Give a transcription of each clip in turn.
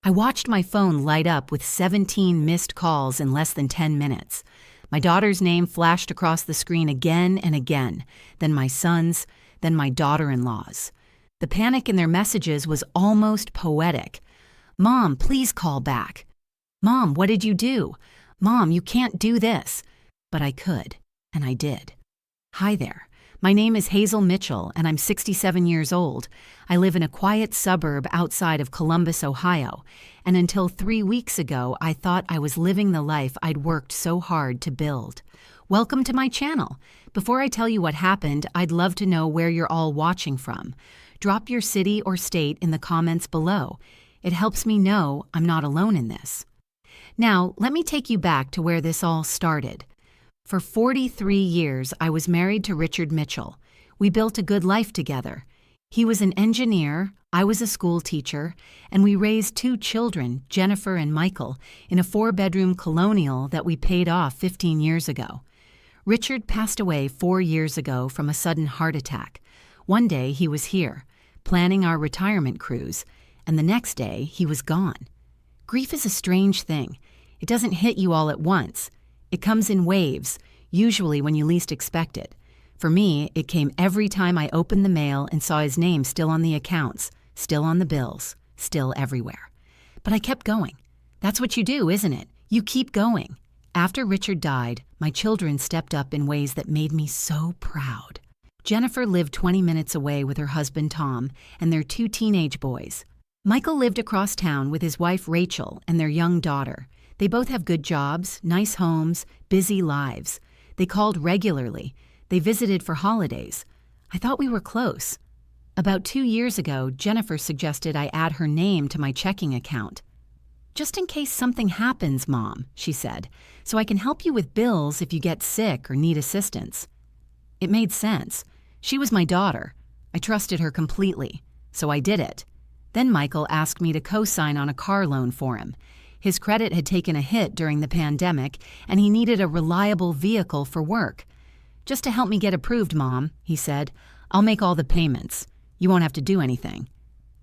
I watched my phone light up with 17 missed calls in less than 10 minutes. My daughter's name flashed across the screen again and again, then my son's, then my daughter-in-law's. The panic in their messages was almost poetic. "Mom, please call back." "Mom, what did you do?" "Mom, you can't do this." But I could, and I did. "Hi there. My name is Hazel Mitchell, and I'm 67 years old. I live in a quiet suburb outside of Columbus, Ohio, and until 3 weeks ago, I thought I was living the life I'd worked so hard to build. Welcome to my channel. Before I tell you what happened, I'd love to know where you're all watching from. Drop your city or state in the comments below. It helps me know I'm not alone in this." Now, let me take you back to where this all started. For 43 years, I was married to Richard Mitchell. We built a good life together. He was an engineer, I was a school teacher, and we raised 2 children, Jennifer and Michael, in a 4-bedroom colonial that we paid off 15 years ago. Richard passed away 4 years ago from a sudden heart attack. One day he was here, planning our retirement cruise, and the next day he was gone. Grief is a strange thing. It doesn't hit you all at once. It comes in waves, usually when you least expect it. For me, it came every time I opened the mail and saw his name still on the accounts, still on the bills, still everywhere. But I kept going. That's what you do, isn't it? You keep going. After Richard died, my children stepped up in ways that made me so proud. Jennifer lived 20 minutes away with her husband Tom and their 2 teenage boys. Michael lived across town with his wife Rachel and their young daughter. They both have good jobs, nice homes, busy lives. They called regularly. They visited for holidays. I thought we were close. About 2 years ago, Jennifer suggested I add her name to my checking account. "Just in case something happens, Mom," she said, "so I can help you with bills if you get sick or need assistance." It made sense. She was my daughter. I trusted her completely, so I did it. Then Michael asked me to co-sign on a car loan for him. His credit had taken a hit during the pandemic, and he needed a reliable vehicle for work. "Just to help me get approved, Mom," he said. "I'll make all the payments. You won't have to do anything."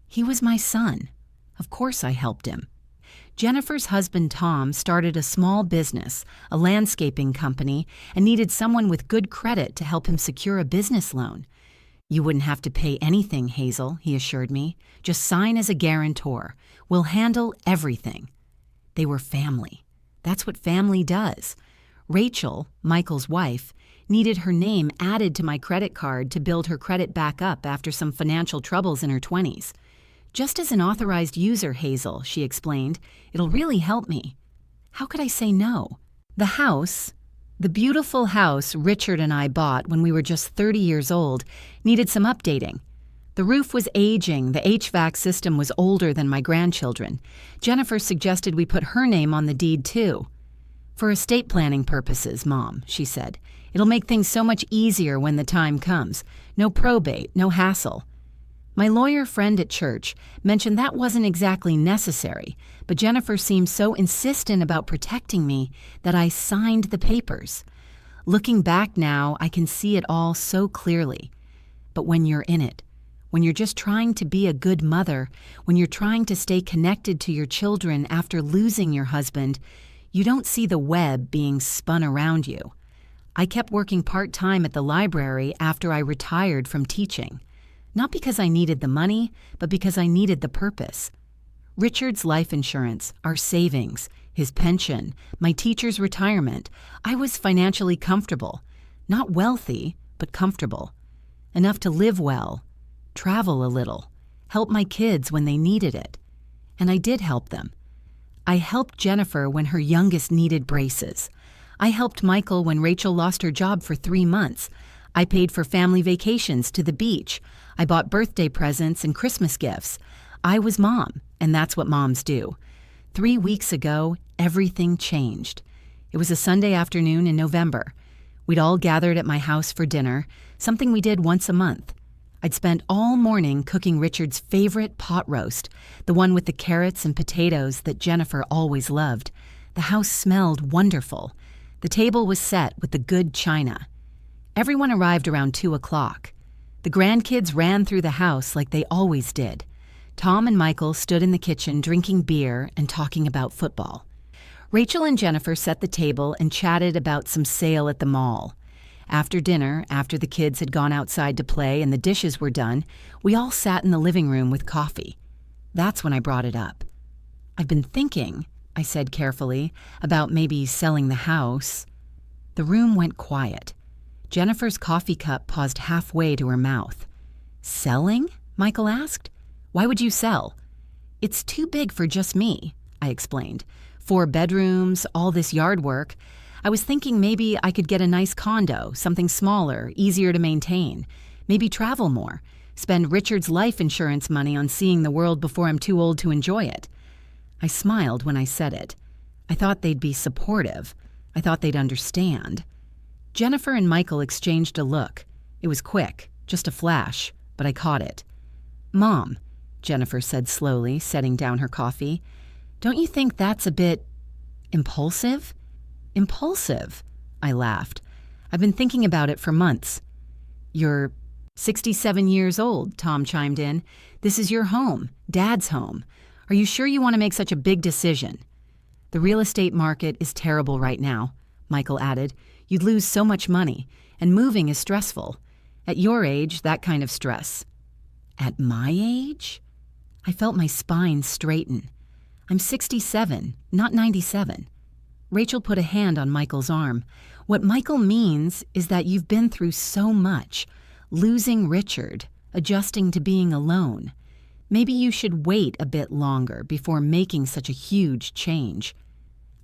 He was my son. Of course I helped him. Jennifer's husband Tom started a small business, a landscaping company, and needed someone with good credit to help him secure a business loan. "You wouldn't have to pay anything, Hazel," he assured me. "Just sign as a guarantor. We'll handle everything." They were family. That's what family does. Rachel, Michael's wife, needed her name added to my credit card to build her credit back up after some financial troubles in her 20s. "Just as an authorized user, Hazel," she explained, "it'll really help me." How could I say no? The beautiful house Richard and I bought when we were just 30 years old, needed some updating. The roof was aging, the HVAC system was older than my grandchildren. Jennifer suggested we put her name on the deed too. "For estate planning purposes, Mom," she said. "It'll make things so much easier when the time comes. No probate, no hassle." My lawyer friend at church mentioned that wasn't exactly necessary, but Jennifer seemed so insistent about protecting me that I signed the papers. Looking back now, I can see it all so clearly. But when you're in it, when you're just trying to be a good mother, when you're trying to stay connected to your children after losing your husband, you don't see the web being spun around you. I kept working part-time at the library after I retired from teaching. Not because I needed the money, but because I needed the purpose. Richard's life insurance, our savings, his pension, my teacher's retirement, I was financially comfortable. Not wealthy, but comfortable. Enough to live well, travel a little, help my kids when they needed it. And I did help them. I helped Jennifer when her youngest needed braces. I helped Michael when Rachel lost her job for 3 months. I paid for family vacations to the beach. I bought birthday presents and Christmas gifts. I was Mom, and that's what moms do. 3 weeks ago, everything changed. It was a Sunday afternoon in November. We'd all gathered at my house for dinner, something we did once a month. I'd spent all morning cooking Richard's favorite pot roast, the one with the carrots and potatoes that Jennifer always loved. The house smelled wonderful. The table was set with the good china. Everyone arrived around 2 o'clock. The grandkids ran through the house like they always did. Tom and Michael stood in the kitchen drinking beer and talking about football. Rachel and Jennifer set the table and chatted about some sale at the mall. After dinner, after the kids had gone outside to play and the dishes were done, we all sat in the living room with coffee. That's when I brought it up. "I've been thinking," I said carefully, "about maybe selling the house." The room went quiet. Jennifer's coffee cup paused halfway to her mouth. "Selling?" Michael asked. "Why would you sell?" "It's too big for just me," I explained. 4 bedrooms, all this yard work. I was thinking maybe I could get a nice condo, something smaller, easier to maintain. Maybe travel more, spend Richard's life insurance money on seeing the world before I'm too old to enjoy it. I smiled when I said it. I thought they'd be supportive. I thought they'd understand. Jennifer and Michael exchanged a look. It was quick, just a flash, but I caught it. "Mom," Jennifer said slowly, setting down her coffee, "don't you think that's a bit impulsive?" "Impulsive?" I laughed. "I've been thinking about it for months." "You're 67 years old," Tom chimed in. "This is your home, Dad's home. Are you sure you want to make such a big decision?" "The real estate market is terrible right now," Michael added. "You'd lose so much money, and moving is stressful. At your age, that kind of stress." "At my age?" I felt my spine straighten. "I'm 67, not 97. Rachel put a hand on Michael's arm. "What Michael means is that you've been through so much, losing Richard, adjusting to being alone. Maybe you should wait a bit longer before making such a huge change."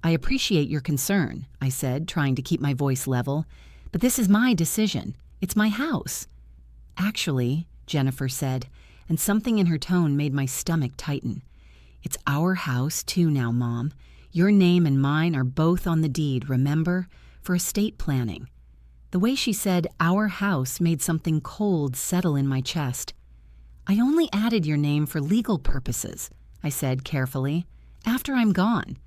"I appreciate your concern," I said, trying to keep my voice level, "but this is my decision. It's my house." "Actually," Jennifer said, and something in her tone made my stomach tighten. "It's our house too now, Mom. Your name and mine are both on the deed, remember? For estate planning." The way she said "our house" made something cold settle in my chest. "I only added your name for legal purposes," I said carefully, "after I'm gone."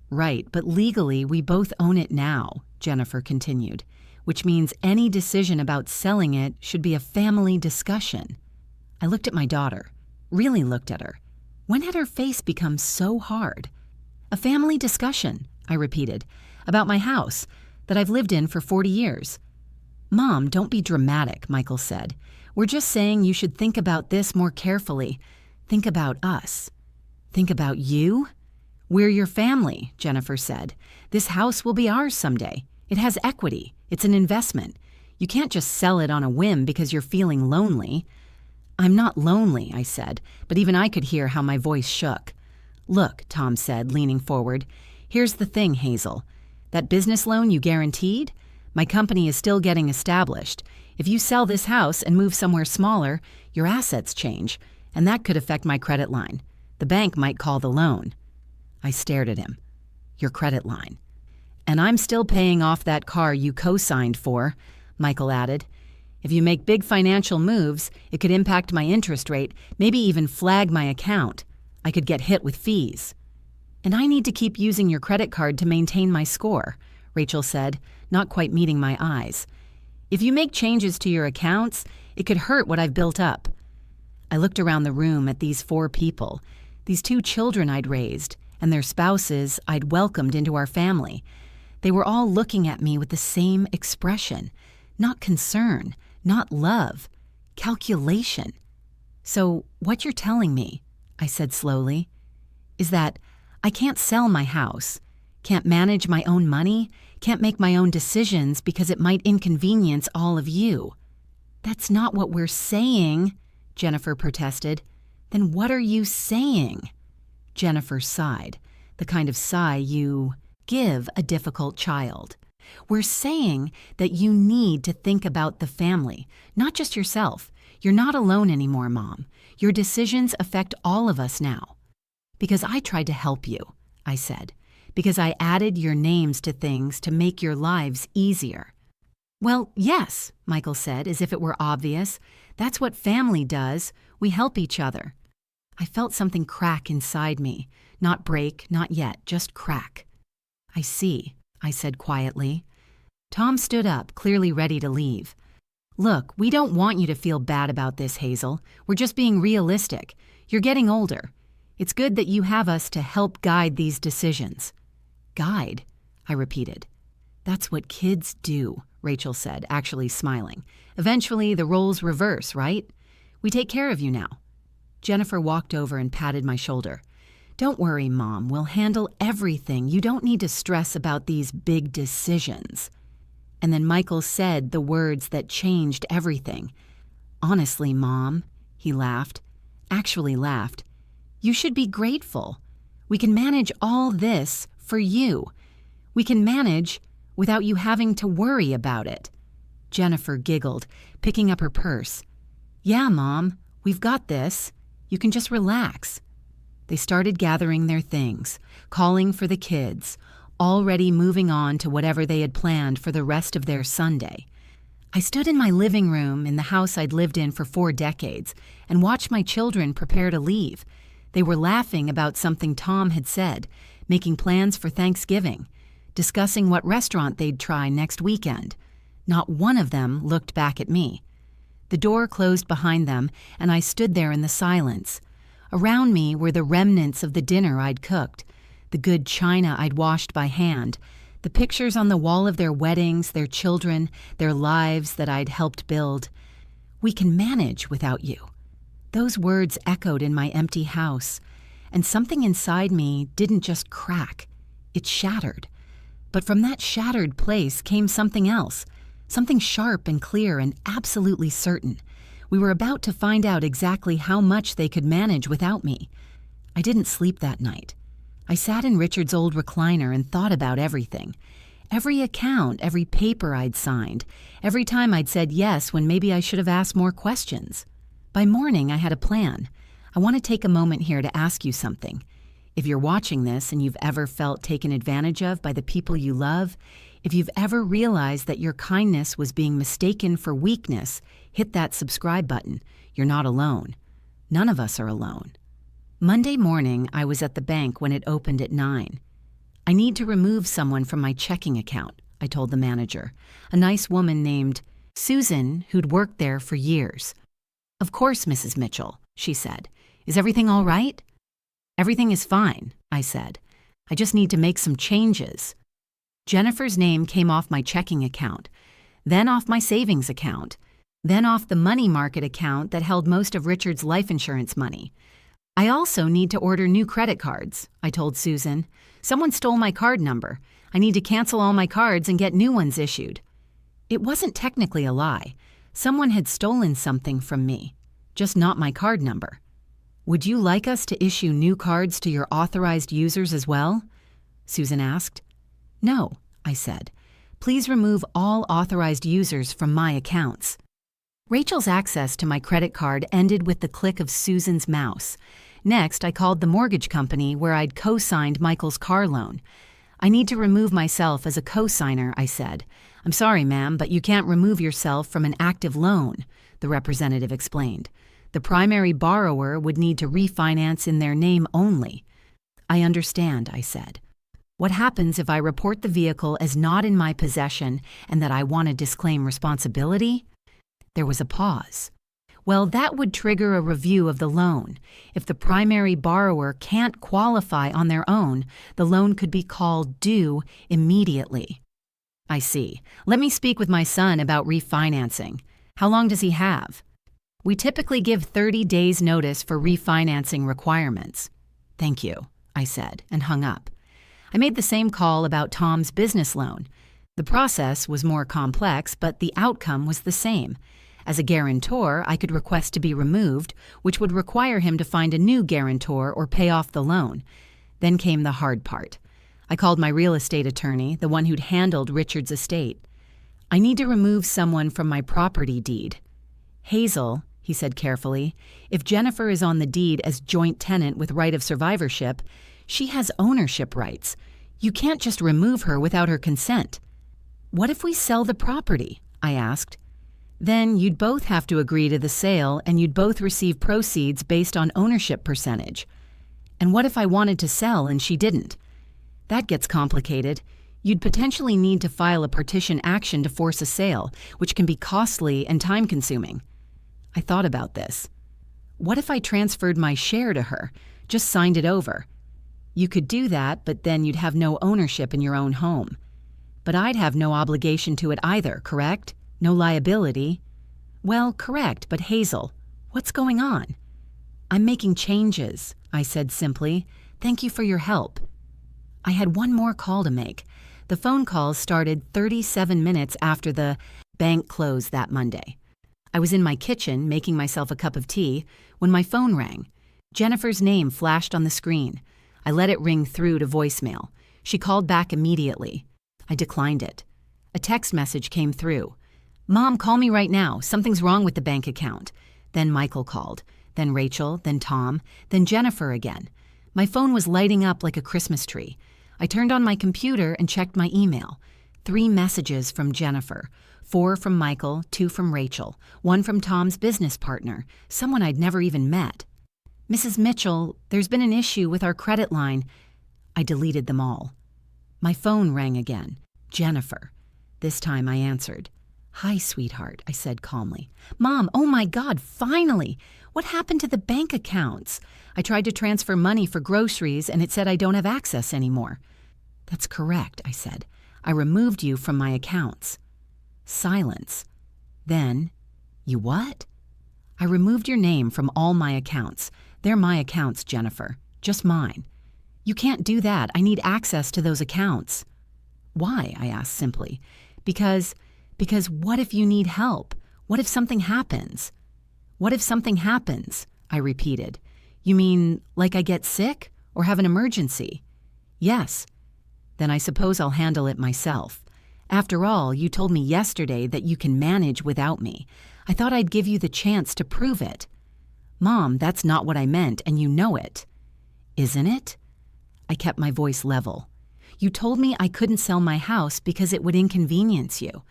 "Right, but legally we both own it now," Jennifer continued, "which means any decision about selling it should be a family discussion." I looked at my daughter, really looked at her. When had her face become so hard? "A family discussion," I repeated, "about my house that I've lived in for 40 years. "Mom, don't be dramatic," Michael said. "We're just saying you should think about this more carefully. Think about us." "Think about you?" "We're your family," Jennifer said. "This house will be ours someday. It has equity. It's an investment. You can't just sell it on a whim because you're feeling lonely." "I'm not lonely," I said, but even I could hear how my voice shook. "Look," Tom said, leaning forward, "here's the thing, Hazel. That business loan you guaranteed? My company is still getting established. If you sell this house and move somewhere smaller, your assets change, and that could affect my credit line. The bank might call the loan." I stared at him. "Your credit line." "And I'm still paying off that car you co-signed for," Michael added. "If you make big financial moves, it could impact my interest rate, maybe even flag my account. I could get hit with fees." "And I need to keep using your credit card to maintain my score," Rachel said, not quite meeting my eyes. "If you make changes to your accounts, it could hurt what I've built up." I looked around the room at these 4 people, these 2 children I'd raised, and their spouses I'd welcomed into our family. They were all looking at me with the same expression. Not concern, not love, calculation. "So what you're telling me," I said slowly, "is that I can't sell my house, can't manage my own money, can't make my own decisions because it might inconvenience all of you." "That's not what we're saying," Jennifer protested. "Then what are you saying?" Jennifer sighed, the kind of sigh you give a difficult child. "We're saying that you need to think about the family, not just yourself. You're not alone anymore, Mom. Your decisions affect all of us now." "Because I tried to help you," I said. "Because I added your names to things to make your lives easier." "Well, yes," Michael said, as if it were obvious. "That's what family does. We help each other." I felt something crack inside me. Not break, not yet, just crack. "I see," I said quietly. Tom stood up, clearly ready to leave. "Look, we don't want you to feel bad about this, Hazel. We're just being realistic. You're getting older. It's good that you have us to help guide these decisions." "Guide?" I repeated. "That's what kids do," Rachel said, actually smiling. "Eventually, the roles reverse, right? We take care of you now." Jennifer walked over and patted my shoulder. "Don't worry, Mom. We'll handle everything. You don't need to stress about these big decisions." And then Michael said the words that changed everything. "Honestly, Mom," he laughed, actually laughed, "you should be grateful. We can manage all this for you. We can manage without you having to worry about it." Jennifer giggled, picking up her purse. "Yeah, Mom, we've got this. You can just relax." They started gathering their things, calling for the kids, already moving on to whatever they had planned for the rest of their Sunday. I stood in my living room in the house I'd lived in for 4 decades and watched my children prepare to leave. They were laughing about something Tom had said, making plans for Thanksgiving, discussing what restaurant they'd try next weekend. Not one of them looked back at me. The door closed behind them, and I stood there in the silence. Around me were the remnants of the dinner I'd cooked, the good china I'd washed by hand, the pictures on the wall of their weddings, their children, their lives that I'd helped build. "We can manage without you." Those words echoed in my empty house, and something inside me didn't just crack, it shattered. But from that shattered place came something else, something sharp and clear and absolutely certain. We were about to find out exactly how much they could manage without me. I didn't sleep that night. I sat in Richard's old recliner and thought about everything. Every account, every paper I'd signed, every time I'd said yes when maybe I should have asked more questions. By morning, I had a plan. I want to take a moment here to ask you something. If you're watching this and you've ever felt taken advantage of by the people you love, if you've ever realized that your kindness was being mistaken for weakness, hit that subscribe button. You're not alone. None of us are alone. Monday morning, I was at the bank when it opened at 9. "I need to remove someone from my checking account," I told the manager, a nice woman named Susan who'd worked there for years. "Of course, Mrs. Mitchell," she said. "Is everything all right?" "Everything is fine," I said. "I just need to make some changes." Jennifer's name came off my checking account, then off my savings account, then off the money market account that held most of Richard's life insurance money. "I also need to order new credit cards," I told Susan. "Someone stole my card number. I need to cancel all my cards and get new ones issued." It wasn't technically a lie. Someone had stolen something from me, just not my card number. "Would you like us to issue new cards to your authorized users as well?" Susan asked. "No," I said. "Please remove all authorized users from my accounts." Rachel's access to my credit card ended with the click of Susan's mouse. Next, I called the mortgage company where I'd co-signed Michael's car loan. "I need to remove myself as a co-signer," I said. "I'm sorry, ma'am, but you can't remove yourself from an active loan," the representative explained. "The primary borrower would need to refinance in their name only." "I understand," I said. "What happens if I report the vehicle as not in my possession and that I want to disclaim responsibility?" There was a pause. "Well, that would trigger a review of the loan. If the primary borrower can't qualify on their own, the loan could be called due immediately." "I see. Let me speak with my son about refinancing. How long does he have?" "We typically give 30 days notice for refinancing requirements." "Thank you," I said, and hung up. I made the same call about Tom's business loan. The process was more complex, but the outcome was the same. As a guarantor, I could request to be removed, which would require him to find a new guarantor or pay off the loan. Then came the hard part. I called my real estate attorney, the one who'd handled Richard's estate. "I need to remove someone from my property deed." "Hazel," he said carefully, "if Jennifer is on the deed as joint tenant with right of survivorship, she has ownership rights. You can't just remove her without her consent." "What if we sell the property?" I asked. "Then you'd both have to agree to the sale and you'd both receive proceeds based on ownership percentage." "And what if I wanted to sell and she didn't?" "That gets complicated. You'd potentially need to file a partition action to force a sale, which can be costly and time-consuming." I thought about this. What if I transferred my share to her, just signed it over? You could do that, but then you'd have no ownership in your own home. But I'd have no obligation to it either, correct? No liability. Well, correct, but Hazel, what's going on? I'm making changes, I said simply. Thank you for your help. I had one more call to make. The phone calls started 37 minutes after the bank closed that Monday. I was in my kitchen making myself a cup of tea when my phone rang. Jennifer's name flashed on the screen. I let it ring through to voicemail. She called back immediately. I declined it. A text message came through. Mom, call me right now. Something's wrong with the bank account. Then Michael called. Then Rachel. Then Tom. Then Jennifer again. My phone was lighting up like a Christmas tree. I turned on my computer and checked my email. 3 messages from Jennifer. 4 from Michael, 2 from Rachel, 1 from Tom's business partner, someone I'd never even met. Mrs. Mitchell, there's been an issue with our credit line. I deleted them all. My phone rang again. Jennifer. This time I answered. Hi, sweetheart, I said calmly. Mom, oh my God, finally! What happened to the bank accounts? I tried to transfer money for groceries and it said I don't have access anymore. That's correct, I said. I removed you from my accounts. Silence. Then, you what? I removed your name from all my accounts. They're my accounts, Jennifer. Just mine. You can't do that. I need access to those accounts. Why? I asked simply. Because what if you need help? What if something happens? What if something happens? I repeated. You mean like I get sick or have an emergency? Yes. Then I suppose I'll handle it myself. After all, you told me yesterday that you can manage without me. I thought I'd give you the chance to prove it. Mom, that's not what I meant, and you know it. Isn't it? I kept my voice level. You told me I couldn't sell my house because it would inconvenience you.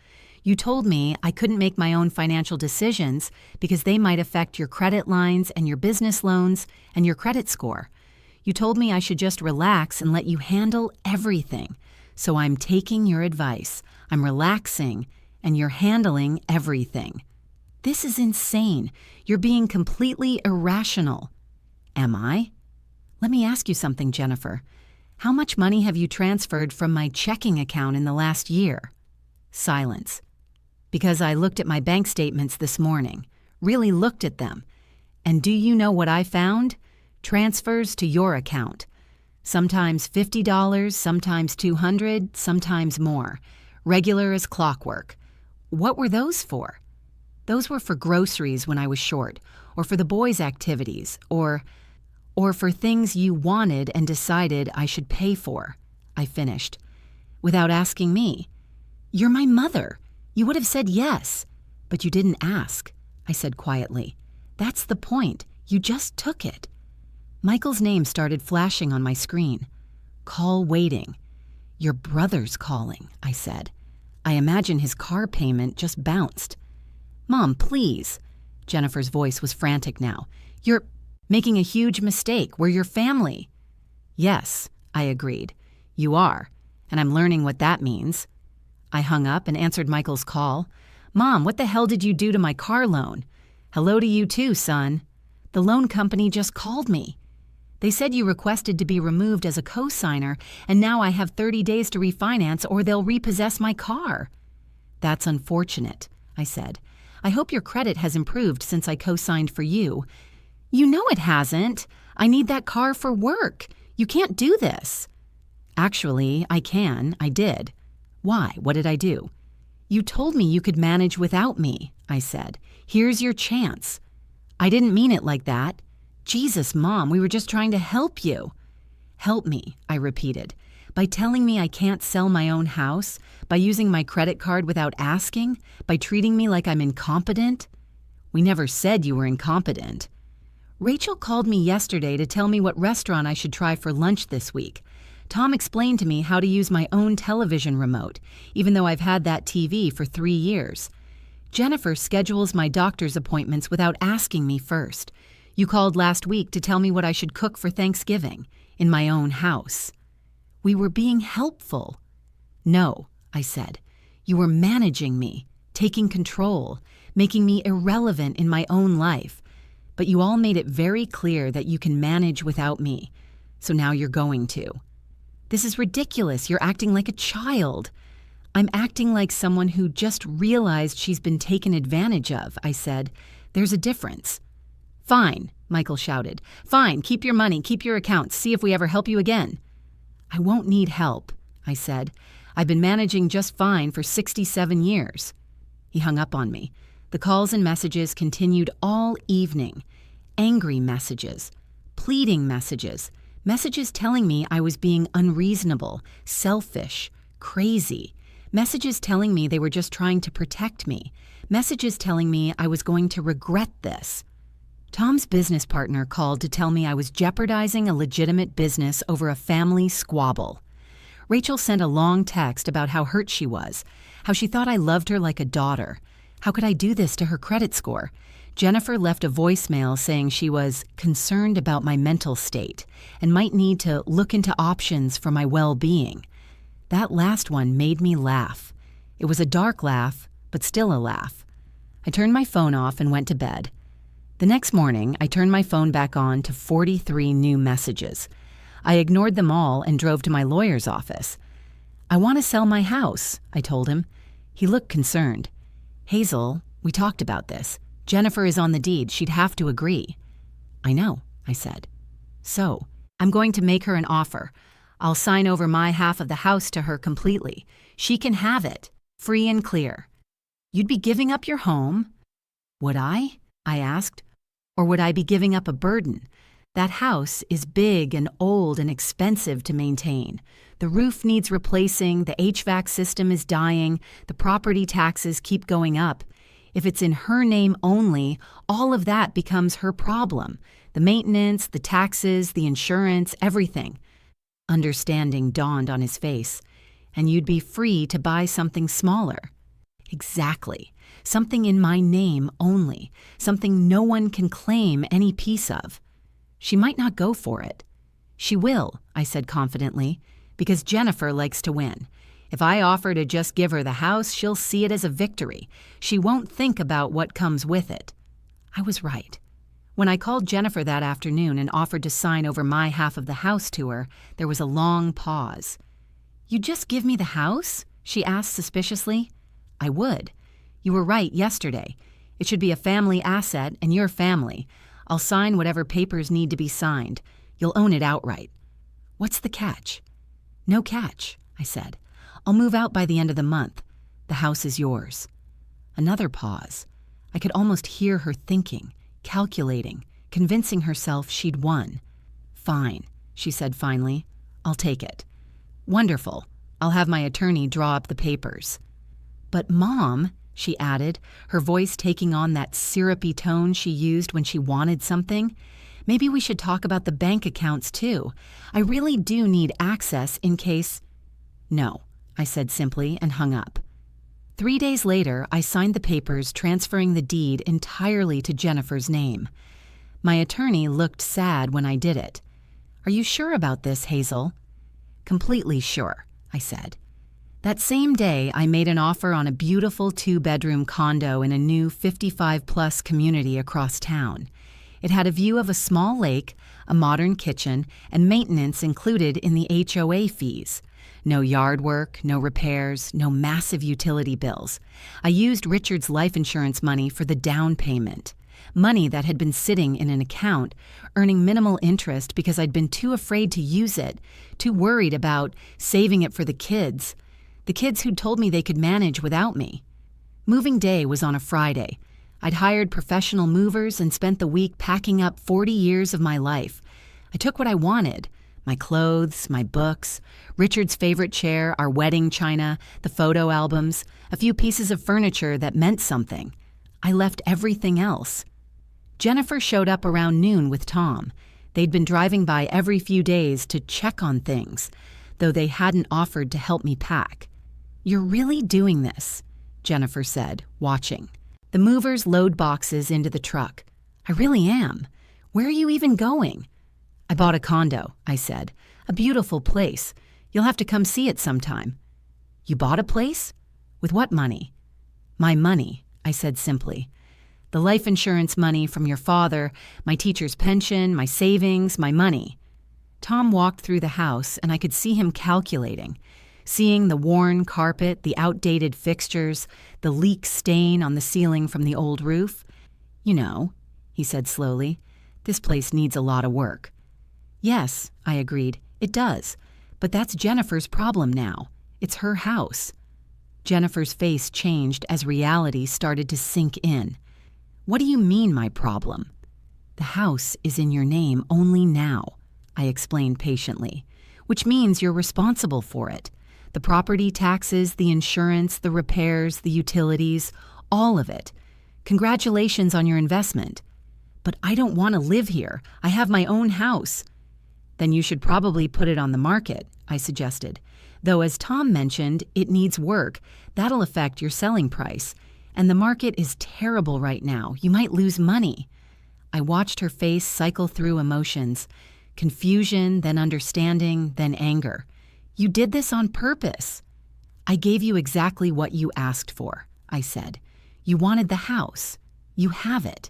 You told me I couldn't make my own financial decisions because they might affect your credit lines and your business loans and your credit score. You told me I should just relax and let you handle everything. So I'm taking your advice. I'm relaxing, and you're handling everything. This is insane. You're being completely irrational. Am I? Let me ask you something, Jennifer. How much money have you transferred from my checking account in the last year? Silence. Because I looked at my bank statements this morning, really looked at them. And do you know what I found? Transfers to your account. Sometimes $50, sometimes $200, sometimes more. Regular as clockwork. What were those for? Those were for groceries when I was short, or for the boys' activities, or for things you wanted and decided I should pay for, I finished. Without asking me. You're my mother. You would have said yes. But you didn't ask, I said quietly. That's the point. You just took it. Michael's name started flashing on my screen. Call waiting. Your brother's calling, I said. I imagine his car payment just bounced. Mom, please. Jennifer's voice was frantic now. You're making a huge mistake. We're your family. Yes, I agreed. You are, and I'm learning what that means. I hung up and answered Michael's call. Mom, what the hell did you do to my car loan? Hello to you too, son. The loan company just called me. They said you requested to be removed as a co-signer, and now I have 30 days to refinance or they'll repossess my car. That's unfortunate, I said. I hope your credit has improved since I co-signed for you. You know it hasn't. I need that car for work. You can't do this. Actually, I can. I did. Why? What did I do? You told me you could manage without me, I said. Here's your chance. I didn't mean it like that. Jesus, Mom, we were just trying to help you. Help me, I repeated. By telling me I can't sell my own house, by using my credit card without asking, by treating me like I'm incompetent. We never said you were incompetent. Rachel called me yesterday to tell me what restaurant I should try for lunch this week. Tom explained to me how to use my own television remote, even though I've had that TV for 3 years. Jennifer schedules my doctor's appointments without asking me first. You called last week to tell me what I should cook for Thanksgiving, in my own house. We were being helpful. No, I said. You were managing me, taking control, making me irrelevant in my own life. but you all made it very clear that you can manage without me. So now you're going to. This is ridiculous. You're acting like a child. I'm acting like someone who just realized she's been taken advantage of, I said. There's a difference. Fine, Michael shouted. Fine, keep your money, keep your accounts, see if we ever help you again. I won't need help, I said. I've been managing just fine for 67 years. He hung up on me. The calls and messages continued all evening. Angry messages, pleading messages, messages telling me I was being unreasonable, selfish, crazy, messages telling me they were just trying to protect me, messages telling me I was going to regret this. Tom's business partner called to tell me I was jeopardizing a legitimate business over a family squabble. Rachel sent a long text about how hurt she was, how she thought I loved her like a daughter. How could I do this to her credit score? Jennifer left a voicemail saying she was concerned about my mental state and might need to look into options for my well-being. That last one made me laugh. It was a dark laugh, but still a laugh. I turned my phone off and went to bed. The next morning, I turned my phone back on to 43 new messages. I ignored them all and drove to my lawyer's office. I want to sell my house, I told him. He looked concerned. Hazel, we talked about this. Jennifer is on the deed. She'd have to agree. I know, I said. So, I'm going to make her an offer. I'll sign over my half of the house to her completely. She can have it, free and clear. You'd be giving up your home? Would I asked. Or would I be giving up a burden? That house is big and old and expensive to maintain. The roof needs replacing, the HVAC system is dying, the property taxes keep going up. If it's in her name only, all of that becomes her problem. The maintenance, the taxes, the insurance, everything. Understanding dawned on his face. And you'd be free to buy something smaller. Exactly. Something in my name only. Something no one can claim any piece of. She might not go for it. She will, I said confidently, because Jennifer likes to win. If I offer to just give her the house, she'll see it as a victory. She won't think about what comes with it. I was right. When I called Jennifer that afternoon and offered to sign over my half of the house to her, there was a long pause. "You'd just give me the house?" she asked suspiciously. I would. You were right yesterday. It should be a family asset and your family. I'll sign whatever papers need to be signed. You'll own it outright. What's the catch? No catch, I said. I'll move out by the end of the month. The house is yours. Another pause. I could almost hear her thinking, calculating, convincing herself she'd won. Fine, she said finally. I'll take it. Wonderful. I'll have my attorney draw up the papers. But Mom, she added, her voice taking on that syrupy tone she used when she wanted something, maybe we should talk about the bank accounts too. I really do need access in case... No, I said simply and hung up. 3 days later, I signed the papers transferring the deed entirely to Jennifer's name. My attorney looked sad when I did it. Are you sure about this, Hazel? Completely sure, I said. That same day, I made an offer on a beautiful 2-bedroom condo in a new 55-plus community across town. It had a view of a small lake, a modern kitchen, and maintenance included in the HOA fees. No yard work, no repairs, no massive utility bills. I used Richard's life insurance money for the down payment. Money that had been sitting in an account, earning minimal interest because I'd been too afraid to use it, too worried about saving it for the kids who'd told me they could manage without me. Moving day was on a Friday. I'd hired professional movers and spent the week packing up 40 years of my life. I took what I wanted, my clothes, my books, Richard's favorite chair, our wedding china, the photo albums, a few pieces of furniture that meant something. I left everything else. Jennifer showed up around noon with Tom. They'd been driving by every few days to check on things, though they hadn't offered to help me pack. You're really doing this, Jennifer said, watching. The movers load boxes into the truck. I really am. Where are you even going? I bought a condo, I said. A beautiful place. You'll have to come see it sometime. You bought a place? With what money? My money, I said simply. The life insurance money from your father, my teacher's pension, my savings, my money. Tom walked through the house, and I could see him calculating, seeing the worn carpet, the outdated fixtures, the leak stain on the ceiling from the old roof. You know, he said slowly, this place needs a lot of work. Yes, I agreed, it does. But that's Jennifer's problem now. It's her house. Jennifer's face changed as reality started to sink in. What do you mean, my problem? The house is in your name only now, I explained patiently, which means you're responsible for it. The property taxes, the insurance, the repairs, the utilities, all of it. Congratulations on your investment. But I don't want to live here. I have my own house. Then you should probably put it on the market, I suggested. Though as Tom mentioned, it needs work. That'll affect your selling price. And the market is terrible right now. You might lose money. I watched her face cycle through emotions. Confusion, then understanding, then anger. You did this on purpose. I gave you exactly what you asked for, I said. You wanted the house. You have it.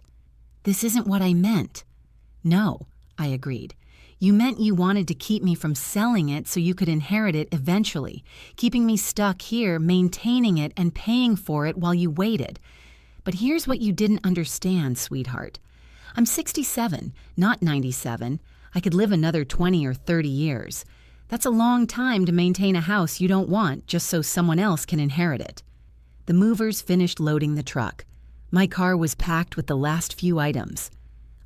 This isn't what I meant. No, I agreed. You meant you wanted to keep me from selling it so you could inherit it eventually, keeping me stuck here, maintaining it and paying for it while you waited. But here's what you didn't understand, sweetheart. I'm 67, not 97. I could live another 20 or 30 years. That's a long time to maintain a house you don't want just so someone else can inherit it. The movers finished loading the truck. My car was packed with the last few items.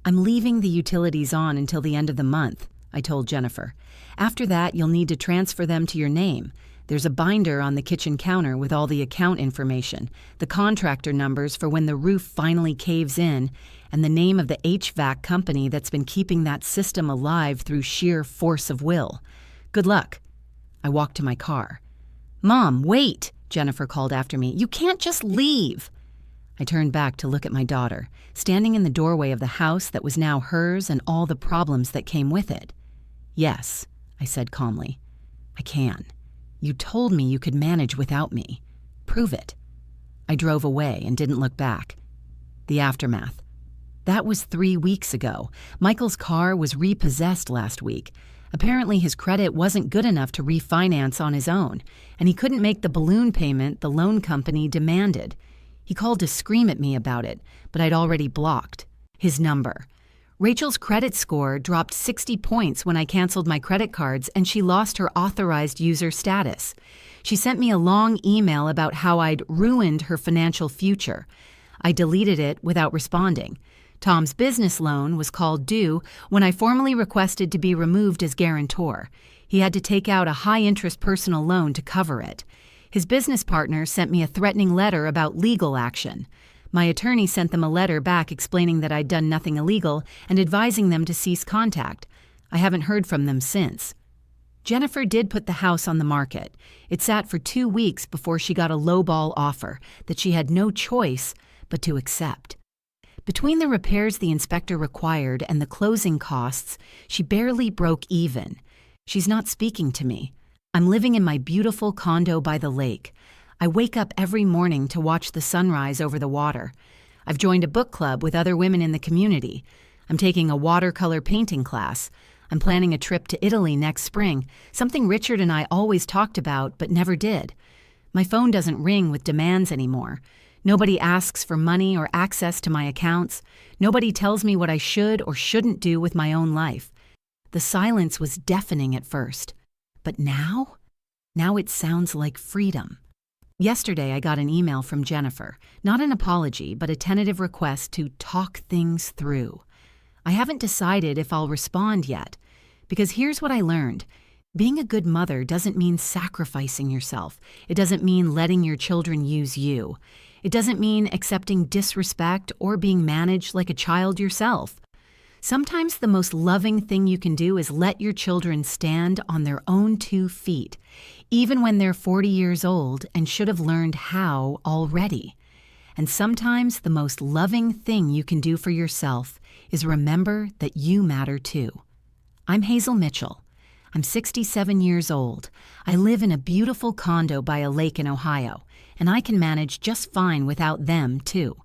I'm leaving the utilities on until the end of the month, I told Jennifer. After that, you'll need to transfer them to your name. There's a binder on the kitchen counter with all the account information, the contractor numbers for when the roof finally caves in, and the name of the HVAC company that's been keeping that system alive through sheer force of will. Good luck. I walked to my car. Mom, wait, Jennifer called after me. You can't just leave. I turned back to look at my daughter, standing in the doorway of the house that was now hers and all the problems that came with it. Yes, I said calmly. I can. You told me you could manage without me. Prove it. I drove away and didn't look back. The aftermath. That was 3 weeks ago. Michael's car was repossessed last week. Apparently his credit wasn't good enough to refinance on his own, and he couldn't make the balloon payment the loan company demanded. He called to scream at me about it, but I'd already blocked his number. Rachel's credit score dropped 60 points when I canceled my credit cards, and she lost her authorized user status. She sent me a long email about how I'd ruined her financial future. I deleted it without responding. Tom's business loan was called due when I formally requested to be removed as guarantor. He had to take out a high-interest personal loan to cover it. His business partner sent me a threatening letter about legal action. My attorney sent them a letter back explaining that I'd done nothing illegal and advising them to cease contact. I haven't heard from them since. Jennifer did put the house on the market. It sat for 2 weeks before she got a lowball offer that she had no choice but to accept. Between the repairs the inspector required and the closing costs, she barely broke even. She's not speaking to me. I'm living in my beautiful condo by the lake. I wake up every morning to watch the sunrise over the water. I've joined a book club with other women in the community. I'm taking a watercolor painting class. I'm planning a trip to Italy next spring, something Richard and I always talked about but never did. My phone doesn't ring with demands anymore. Nobody asks for money or access to my accounts. Nobody tells me what I should or shouldn't do with my own life. The silence was deafening at first. But now it sounds like freedom. Yesterday, I got an email from Jennifer, not an apology, but a tentative request to talk things through. I haven't decided if I'll respond yet, because here's what I learned. Being a good mother doesn't mean sacrificing yourself. It doesn't mean letting your children use you. It doesn't mean accepting disrespect or being managed like a child yourself. Sometimes the most loving thing you can do is let your children stand on their own 2 feet, even when they're 40 years old and should have learned how already. And sometimes the most loving thing you can do for yourself is remember that you matter too. I'm Hazel Mitchell. I'm 67 years old. I live in a beautiful condo by a lake in Ohio, and I can manage just fine without them too.